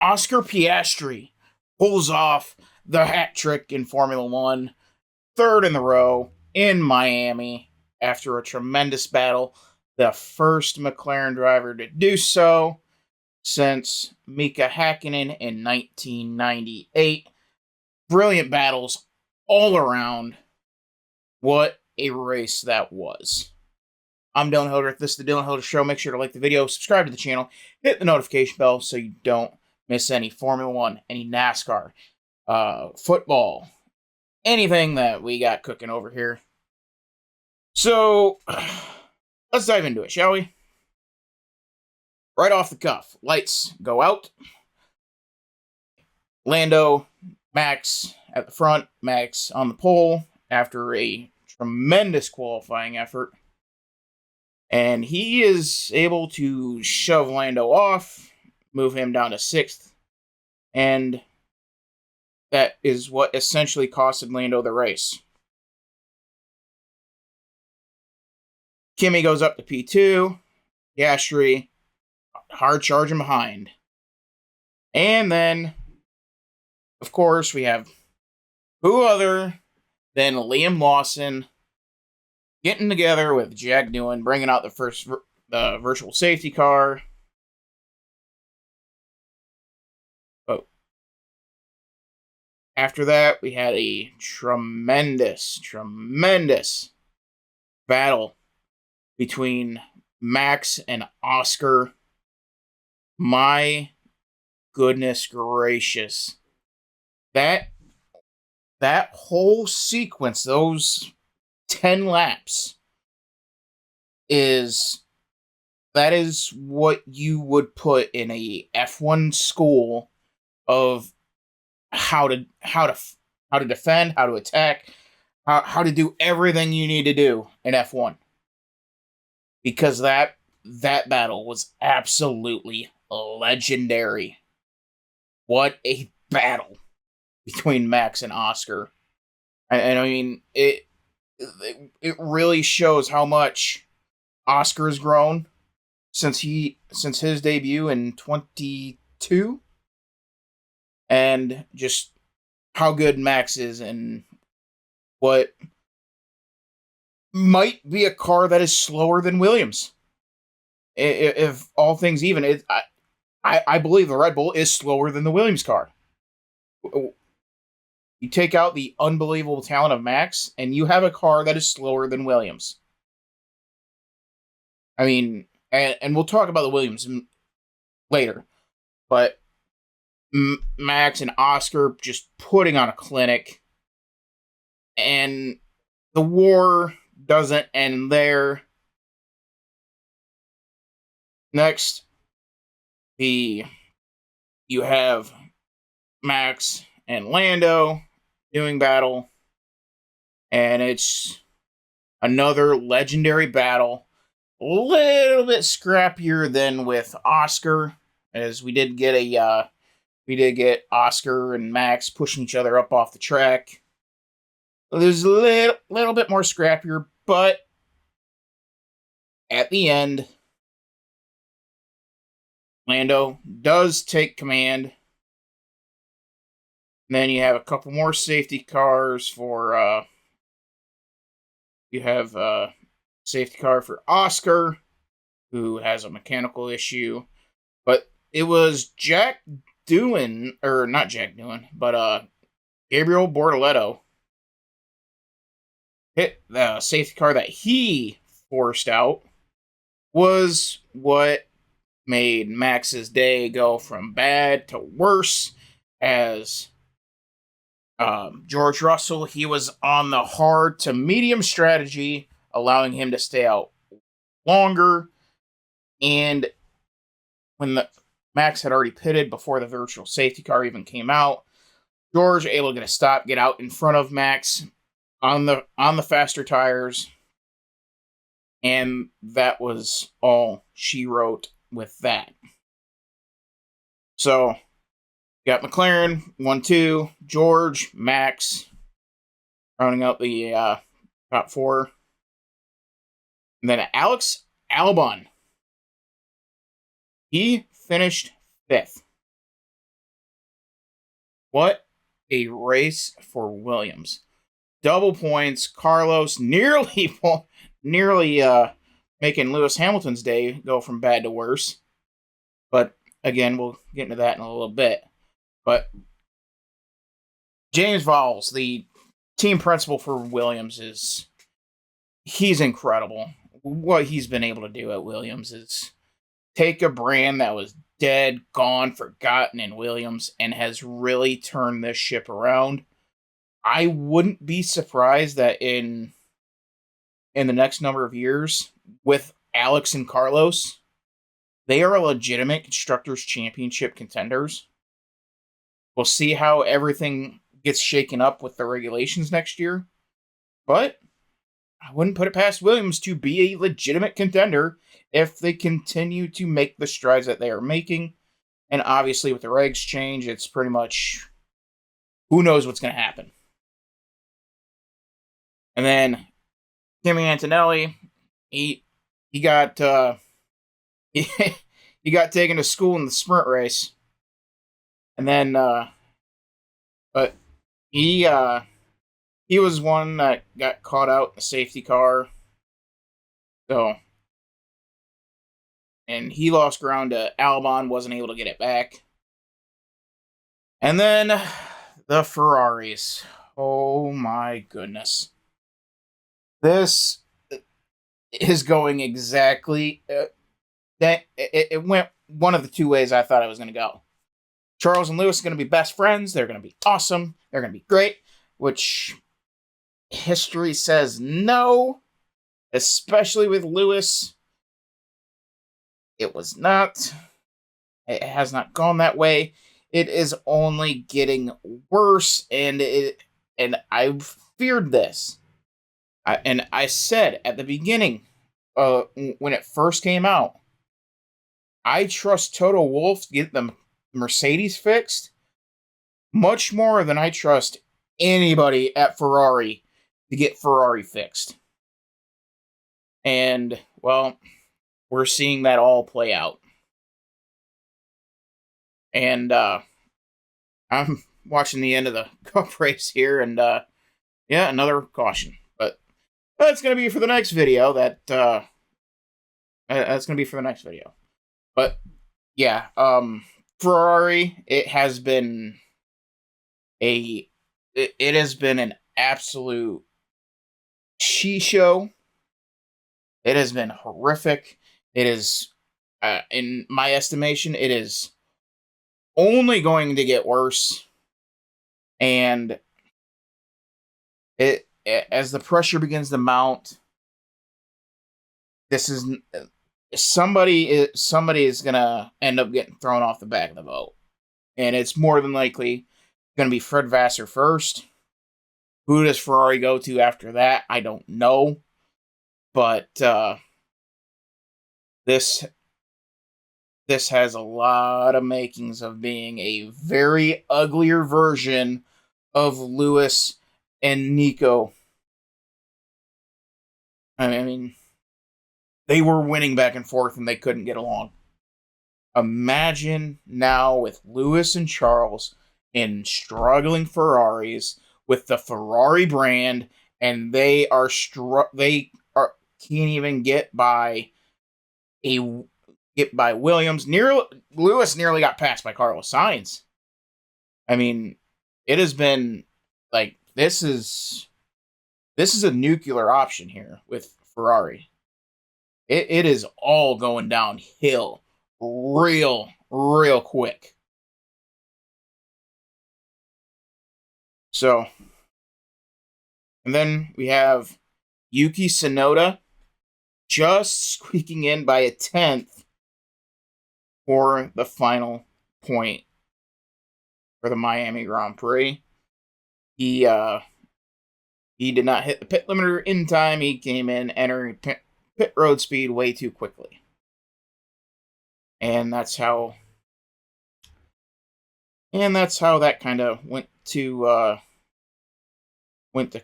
Oscar Piastri pulls off the hat trick in Formula One, third in the row in Miami after a tremendous battle. The first McLaren driver to do so since Mika Hakkinen in 1998. Brilliant battles all around. What a race that was. I'm Dylan Hildreth. This is the Dylan Hildreth Show. Make sure to like the video, subscribe to the channel, hit the notification bell so you don't miss any Formula One, any NASCAR, football, anything that we got cooking over here. So, let's dive into it, shall we? Right off the cuff, lights go out. Lando, Max at the front, Max on the pole after a tremendous qualifying effort. And he is able to shove Lando off, move him down to 6th. And that is what essentially costed Lando the race. Kimi goes up to P2. Piastri hard charging behind. And then, of course, we have who other than Liam Lawson getting together with Jack Newman, bringing out the virtual safety car. But after that, we had a tremendous battle between Max and Oscar. My goodness gracious. That whole sequence, those 10 laps, is what you would put in a F1 school of how to defend, how to attack, how to do everything you need to do in F1. Because that battle was absolutely legendary. What a battle between Max and Oscar. And I mean, it really shows how much Oscar's grown since his debut in 22, and just how good Max is, and what might be a car that is slower than Williams. If all things even, I believe the Red Bull is slower than the Williams car. You take out the unbelievable talent of Max, and you have a car that is slower than Williams. I mean, and we'll talk about the Williams later, but Max and Oscar just putting on a clinic, and the war doesn't end there. Next, you have Max and Lando doing battle, and it's another legendary battle. A little bit scrappier than with Oscar, as we did get Oscar and Max pushing each other up off the track. It was a little bit more scrappier, but at the end, Lando does take command. And then you have a couple more safety cars for, you have a safety car for Oscar, who has a mechanical issue. But it was Gabriel Bortoleto hit the safety car that he forced out, was what made Max's day go from bad to worse, as George Russell, he was on the hard to medium strategy, allowing him to stay out longer. And when Max had already pitted before the virtual safety car even came out, George able to get a stop, get out in front of Max on the faster tires. And that was all she wrote with that. So, got McLaren, 1-2, George, Max, rounding out the top 4. And then Alex Albon, he finished 5th. What a race for Williams. Double points. Carlos nearly making Lewis Hamilton's day go from bad to worse. But again, we'll get into that in a little bit. But James Vowles, the team principal for Williams, he's incredible. What he's been able to do at Williams is take a brand that was dead, gone, forgotten in Williams and has really turned this ship around. I wouldn't be surprised that in the next number of years, with Alex and Carlos, they are legitimate Constructors' Championship contenders. We'll see how everything gets shaken up with the regulations next year. But I wouldn't put it past Williams to be a legitimate contender if they continue to make the strides that they are making. And obviously, with the regs change, it's pretty much who knows what's going to happen. And then Kimi Antonelli, he got he got taken to school in the sprint race, and then but he was one that got caught out in the safety car, so and he lost ground to Albon, wasn't able to get it back, and then the Ferraris. Oh my goodness. This is going exactly that it went one of the two ways I thought it was going to go. Charles and Lewis are going to be best friends. They're going to be awesome. They're going to be great, which history says no, especially with Lewis. It was not. It has not gone that way. It is only getting worse, and I've feared this. I said at the beginning, when it first came out, I trust Toto Wolff to get the Mercedes fixed much more than I trust anybody at Ferrari to get Ferrari fixed. And, well, we're seeing that all play out. And I'm watching the end of the Cup race here, and yeah, another caution. But that's going to be for the next video. That's going to be for the next video. But yeah, Ferrari, it has been an absolute show. It has been horrific. It is, in my estimation, it is only going to get worse. And as the pressure begins to mount, this is somebody is gonna end up getting thrown off the back of the boat, and it's more than likely gonna be Fred Vasseur first. Who does Ferrari go to after that? I don't know, but this has a lot of makings of being a very uglier version of Lewis and Nico. I mean, they were winning back and forth and they couldn't get along. Imagine now with Lewis and Charles in struggling Ferraris with the Ferrari brand, and they can't even get by Williams. Lewis nearly got passed by Carlos Sainz. I mean, it has been like this is a nuclear option here with Ferrari. It is all going downhill real quick. So, and then we have Yuki Tsunoda just squeaking in by a 10th for the final point for the Miami Grand Prix. He did not hit the pit limiter in time. He came in entering pit road speed way too quickly. And that's how that kind of went to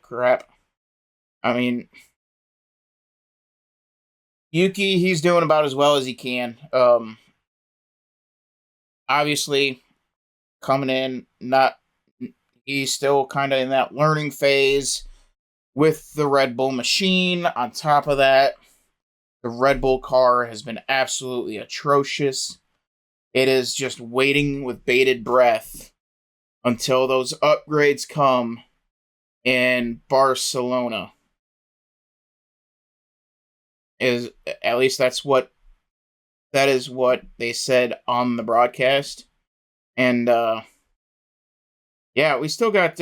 crap. I mean, Yuki, he's doing about as well as he can. Obviously, coming in, not he's still kind of in that learning phase with the Red Bull machine. On top of that, the Red Bull car has been absolutely atrocious. It is just waiting with bated breath until those upgrades come in Barcelona. Is at least that is what they said on the broadcast. And yeah, we still got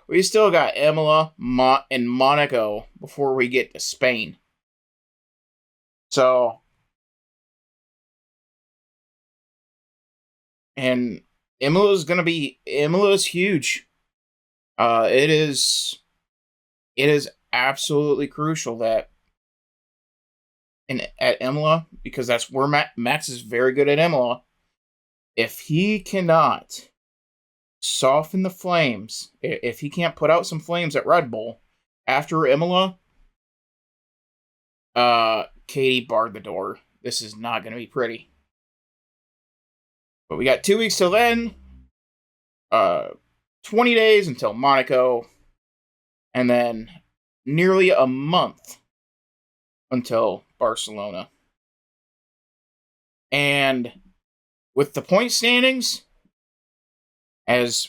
we still got Imola and Monaco before we get to Spain. So, and Imola's huge. It is absolutely crucial that at Imola, because that's where Max is very good at Imola. If he cannot soften the flames, if he can't put out some flames at Red Bull after Imola, Katie barred the door. This is not going to be pretty. But we got 2 weeks till then. 20 days until Monaco. And then nearly a month until Barcelona. And with the point standings, as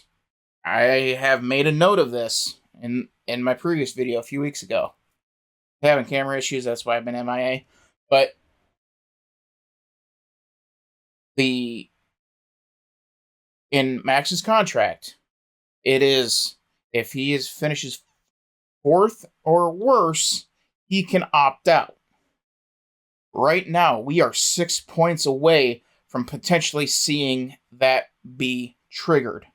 I have made a note of this in my previous video a few weeks ago. Having camera issues, that's why I've been MIA. But in Max's contract, it is if he finishes 4th or worse, he can opt out. Right now, we are 6 points away from potentially seeing that be triggered.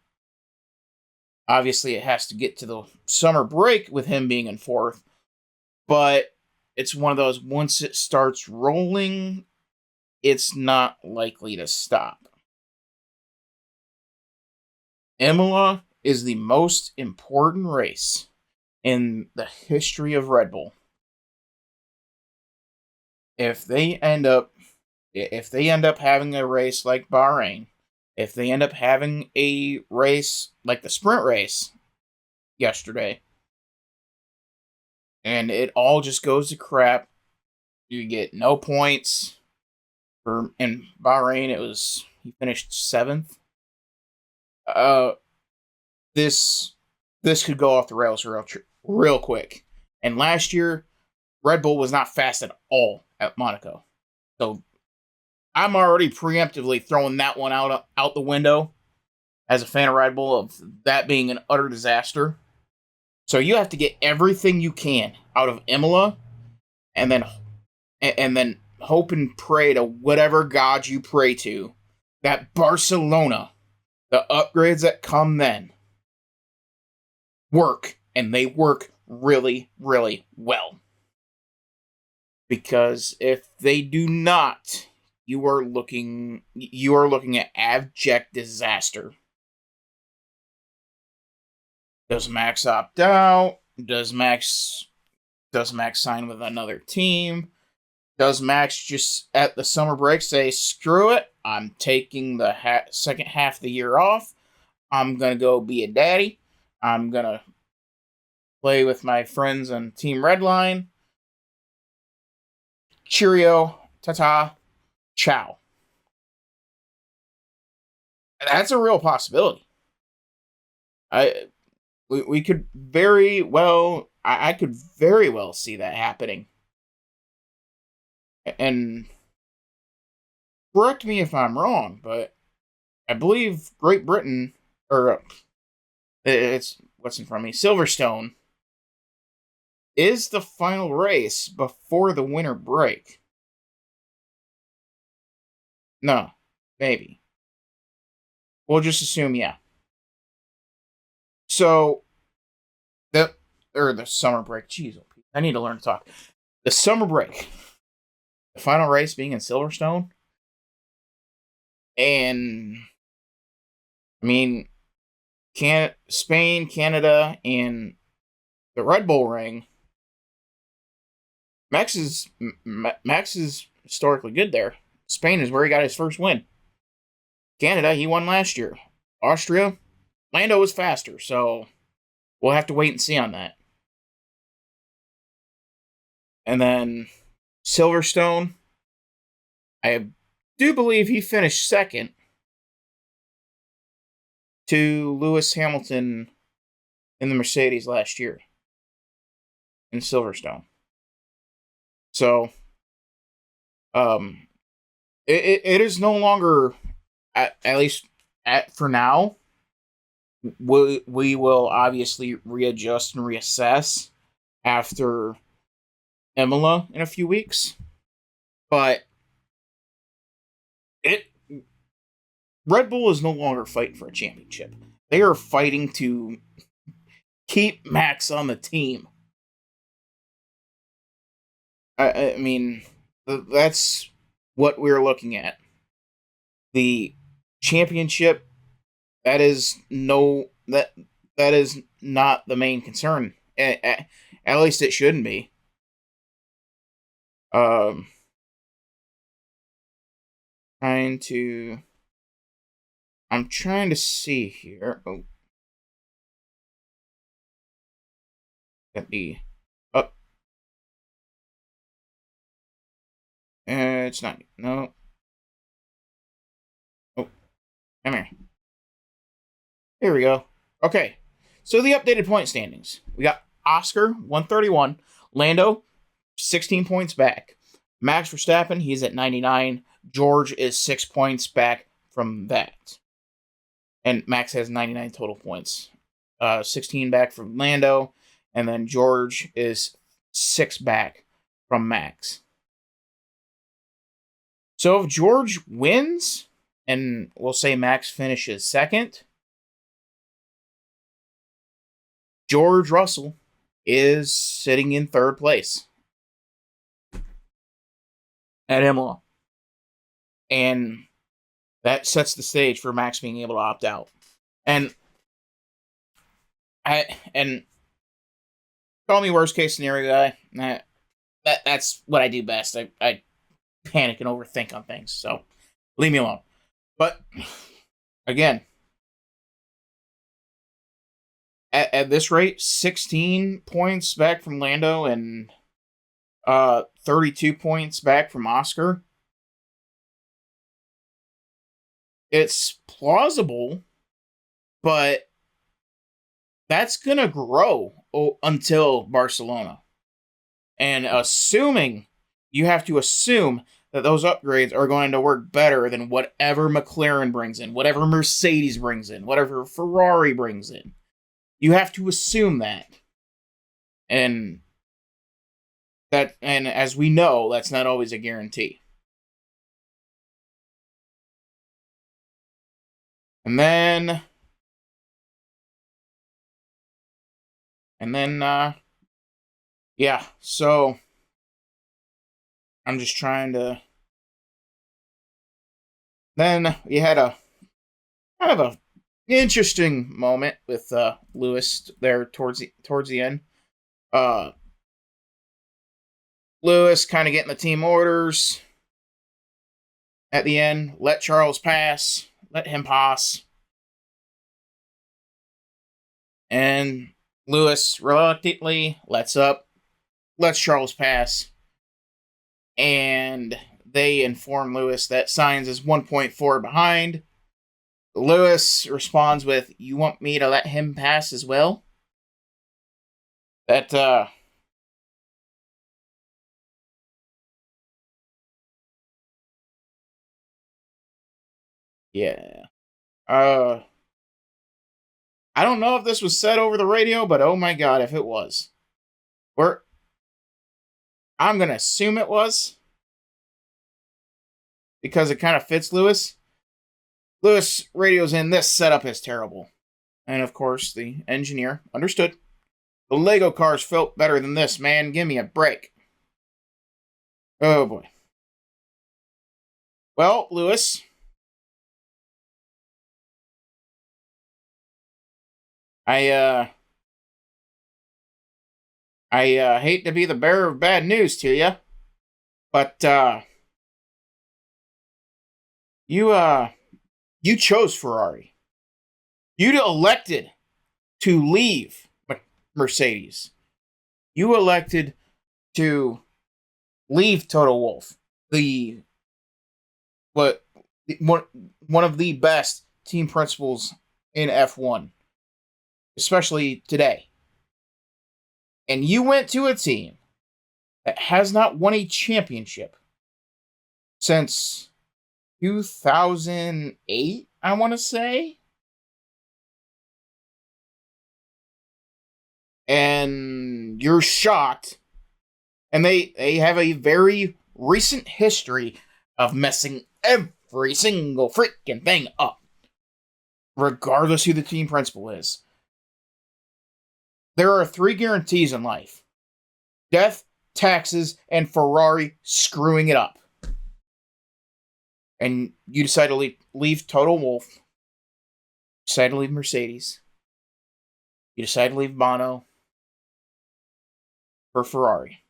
Obviously, it has to get to the summer break with him being in 4th, but it's one of those, once it starts rolling, it's not likely to stop. Imola is the most important race in the history of Red Bull. If they end up having a race like Bahrain, if they end up having a race like the sprint race yesterday, and it all just goes to crap, you get no points. In Bahrain, he finished 7th. This could go off the rails real quick. And last year, Red Bull was not fast at all at Monaco. So I'm already preemptively throwing that one out the window as a fan of Red Bull, of that being an utter disaster. So you have to get everything you can out of Imola, and then hope and pray to whatever god you pray to that Barcelona, the upgrades that come then, work, and they work really, really well. Because if they do not, you are looking at abject disaster. Does Max opt out? Does Max sign with another team? Does Max just at the summer break say, screw it, I'm taking the second half of the year off, I'm going to go be a daddy, I'm going to play with my friends on Team Redline, cheerio, ta-ta, ciao. That's a real possibility. We could very well, I could very well see that happening. And correct me if I'm wrong, but I believe Great Britain, or it's what's in front of me, Silverstone, is the final race before the winter break. No, maybe. We'll just assume, yeah. So, the summer break. Jeez, I need to learn to talk. The summer break. The final race being in Silverstone. And, I mean, Spain, Canada, and the Red Bull Ring. Max is historically good there. Spain is where he got his first win. Canada, he won last year. Austria, Lando was faster, so we'll have to wait and see on that. And then Silverstone, I do believe he finished second to Lewis Hamilton in the Mercedes last year in Silverstone. So, it is no longer, at least for now, we will obviously readjust and reassess after Imola in a few weeks. But Red Bull is no longer fighting for a championship. They are fighting to keep Max on the team. I mean, that's what we're looking at. The championship, that is not the main concern. At least it shouldn't be. I'm trying to see here. Oh. Let me up. It's not. No. Oh, come here. Here we go. Okay. So the updated point standings. We got Oscar, 131. Lando, 16 points back. Max Verstappen, he's at 99. George is 6 points back from that. And Max has 99 total points. 16 back from Lando. And then George is 6 back from Max. So if George wins, and we'll say Max finishes second, George Russell is sitting in third place at Imola. And that sets the stage for Max being able to opt out. And call me worst case scenario guy. That's what I do best. I panic and overthink on things. So leave me alone. But again, at this rate, 16 points back from Lando and 32 points back from Oscar. It's plausible, but that's going to grow until Barcelona. And you have to assume that those upgrades are going to work better than whatever McLaren brings in, whatever Mercedes brings in, whatever Ferrari brings in. You have to assume that. And as we know, that's not always a guarantee. And then, yeah, so I'm just trying to. Then you had a kind of a interesting moment with Lewis there towards the end. Lewis kind of getting the team orders at the end. Let Charles pass. Let him pass. And Lewis reluctantly lets Charles pass. And they inform Lewis that Sainz is 1.4 behind. Lewis responds with, "You want me to let him pass as well?" That, yeah. I don't know if this was said over the radio, but oh my god, if it was. I'm going to assume it was. Because it kind of fits Lewis. Lewis radios in, "This setup is terrible." And of course, the engineer understood. "The Lego cars felt better than this, man. Give me a break." Oh boy. Well, Lewis. I hate to be the bearer of bad news to you, but you chose Ferrari. You elected to leave Mercedes. You elected to leave Toto Wolff, one of the best team principals in F1, especially today. And you went to a team that has not won a championship since 2008, I want to say. And you're shocked. And they have a very recent history of messing every single freaking thing up, regardless who the team principal is. There are 3 guarantees in life: death, taxes, and Ferrari screwing it up. And you decide to leave Toto Wolff. You decide to leave Mercedes. You decide to leave Bono for Ferrari.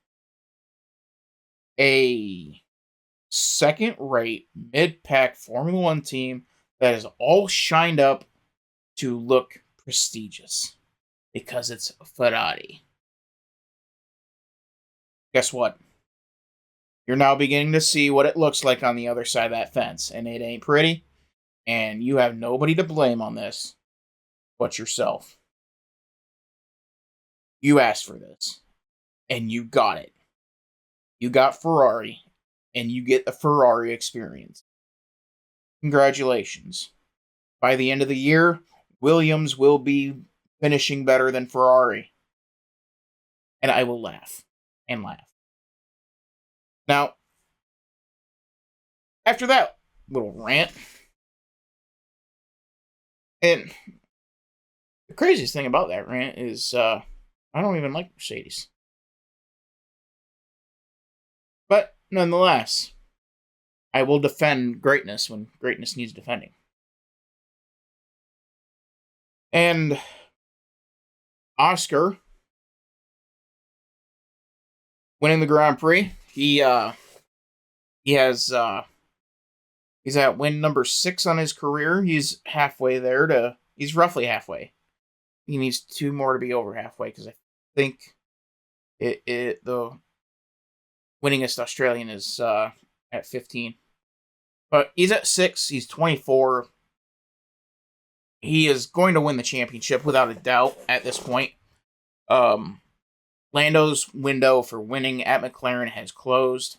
A second-rate, mid-pack Formula 1 team that is all shined up to look prestigious because it's Ferrari. Guess what? You're now beginning to see what it looks like on the other side of that fence, and it ain't pretty, and you have nobody to blame on this but yourself. You asked for this, and you got it. You got Ferrari, and you get the Ferrari experience. Congratulations. By the end of the year, Williams will be finishing better than Ferrari. And I will laugh and laugh. Now, after that little rant, and the craziest thing about that rant is I don't even like Mercedes. But nonetheless, I will defend greatness when greatness needs defending. And Oscar winning the Grand Prix, he's at win number 6 on his career. He's roughly halfway. He needs 2 more to be over halfway, because I think the winningest Australian is at 15. But he's at 6. He's 24. He is going to win the championship without a doubt at this point. Lando's window for winning at McLaren has closed.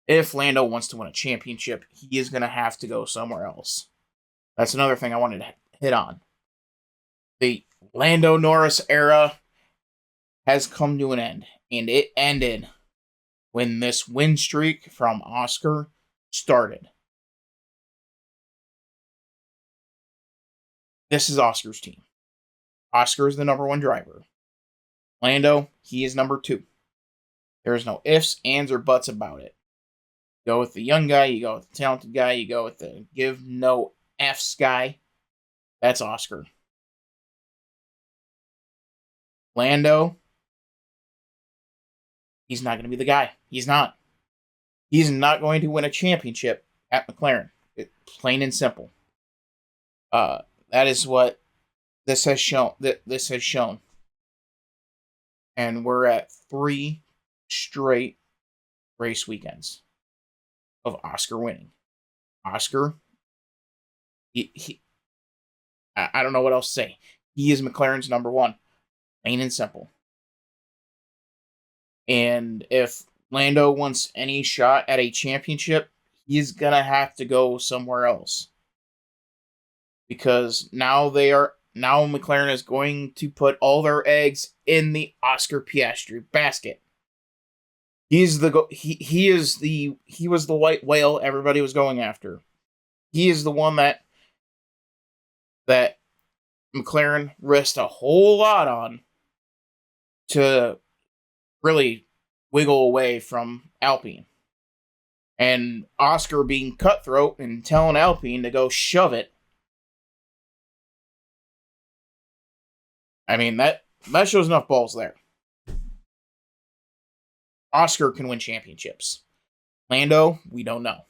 If Lando wants to win a championship, he is going to have to go somewhere else. That's another thing I wanted to hit on. The Lando Norris era has come to an end, and it ended when this win streak from Oscar started. This is Oscar's team. Oscar is the number 1 driver. Lando, he is number 2. There is no ifs, ands, or buts about it. You go with the young guy, you go with the talented guy, you go with the give no F's guy. That's Oscar. Lando, he's not going to be the guy. He's not. He's not going to win a championship at McLaren. Plain and simple. That is what this has shown. And we're at 3 straight race weekends of Oscar winning. Oscar, I don't know what else to say. He is McLaren's number 1. Plain and simple. And if Lando wants any shot at a championship, he's going to have to go somewhere else. Because now McLaren is going to put all their eggs in the Oscar Piastri basket. He was the white whale everybody was going after. He is the one that McLaren risked a whole lot on to really wiggle away from Alpine. And Oscar being cutthroat and telling Alpine to go shove it. I mean, that shows enough balls there. Oscar can win championships. Lando, we don't know.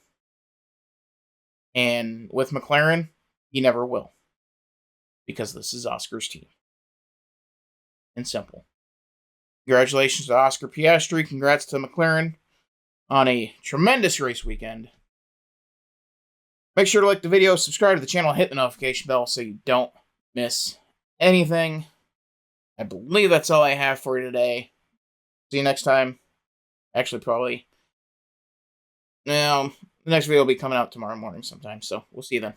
And with McLaren, he never will. because this is Oscar's team. And simple. Congratulations to Oscar Piastri. Congrats to McLaren on a tremendous race weekend. Make sure to like the video, subscribe to the channel, hit the notification bell so you don't miss anything. I believe that's all I have for you today. See you next time. Actually, probably. The next video will be coming out tomorrow morning sometime, so we'll see you then.